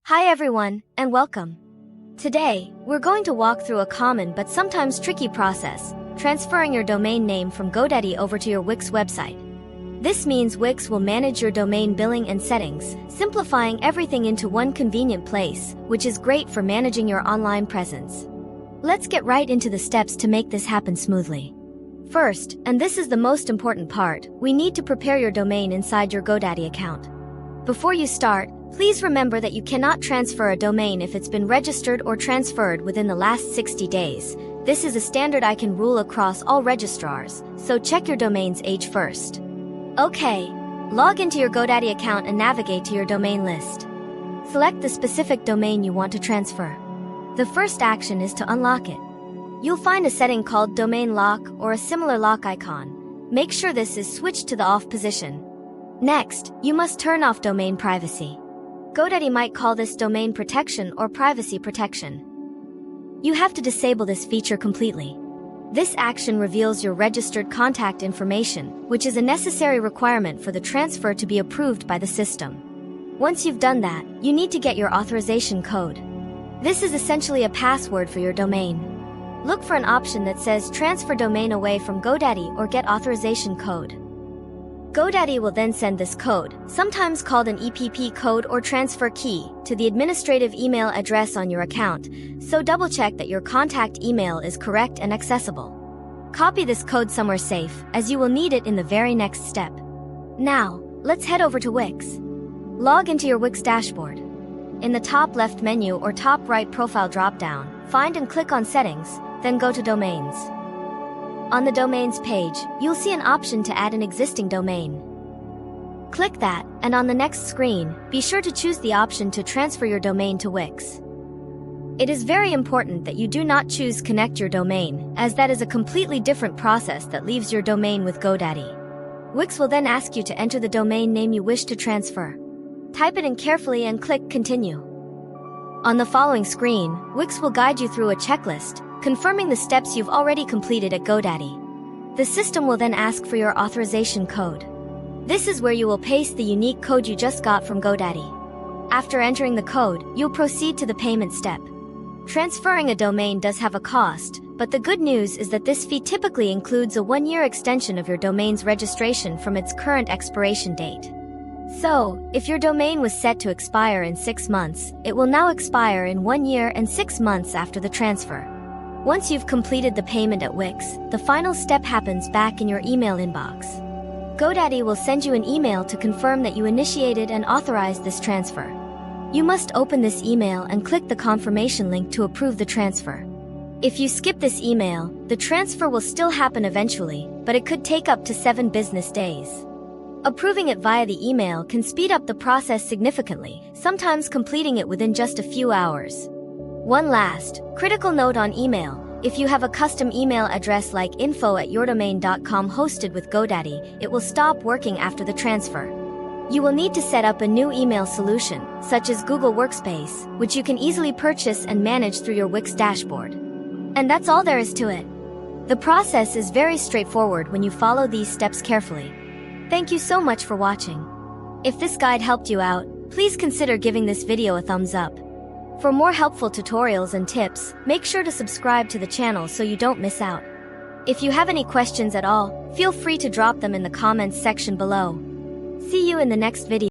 Hi everyone, and welcome. Today, we're going to walk through a common but sometimes tricky process, transferring your domain name from Godaddy over to your Wix website. This means Wix will manage your domain billing and settings, simplifying everything into one convenient place, which is great for managing your online presence. Let's get right into the steps to make this happen smoothly. First, and this is the most important part, we need to prepare your domain inside your Godaddy account. Before you start, please remember that you cannot transfer a domain if it's been registered or transferred within the last 60 days. This is a standard ICANN rule across all registrars, so check your domain's age first. Okay, log into your Godaddy account and navigate to your domain list. Select the specific domain you want to transfer. The first action is to unlock it. You'll find a setting called Domain Lock or a similar lock icon. Make sure this is switched to the off position. Next, you must turn off domain privacy. Godaddy might call this domain protection or privacy protection. You have to disable this feature completely. This action reveals your registered contact information, which is a necessary requirement for the transfer to be approved by the system. Once you've done that, you need to get your authorization code. This is essentially a password for your domain. Look for an option that says Transfer Domain Away from Godaddy or Get Authorization Code. Godaddy will then send this code, sometimes called an EPP code or transfer key, to the administrative email address on your account, so double-check that your contact email is correct and accessible. Copy this code somewhere safe, as you will need it in the very next step. Now, let's head over to Wix. Log into your Wix dashboard. In the top left menu or top right profile drop-down, find and click on Settings, then go to Domains. On the Domains page, you'll see an option to add an existing domain. Click that, and on the next screen, be sure to choose the option to transfer your domain to Wix. It is very important that you do not choose Connect Your Domain, as that is a completely different process that leaves your domain with Godaddy. Wix will then ask you to enter the domain name you wish to transfer. Type it in carefully and click Continue. On the following screen, Wix will guide you through a checklist, confirming the steps you've already completed at Godaddy. The system will then ask for your authorization code. This is where you will paste the unique code you just got from Godaddy. After entering the code, you'll proceed to the payment step. Transferring a domain does have a cost, but the good news is that this fee typically includes a 1-year extension of your domain's registration from its current expiration date. So, if your domain was set to expire in 6 months, it will now expire in 1 year and 6 months after the transfer. Once you've completed the payment at Wix, the final step happens back in your email inbox. Godaddy will send you an email to confirm that you initiated and authorized this transfer. You must open this email and click the confirmation link to approve the transfer. If you skip this email, the transfer will still happen eventually, but it could take up to 7 business days. Approving it via the email can speed up the process significantly, sometimes completing it within just a few hours. One last, critical note on email: if you have a custom email address like info@yourdomain.com hosted with Godaddy, it will stop working after the transfer. You will need to set up a new email solution, such as Google Workspace, which you can easily purchase and manage through your Wix dashboard. And that's all there is to it. The process is very straightforward when you follow these steps carefully. Thank you so much for watching. If this guide helped you out, please consider giving this video a thumbs up. For more helpful tutorials and tips, make sure to subscribe to the channel so you don't miss out. If you have any questions at all, feel free to drop them in the comments section below. See you in the next video.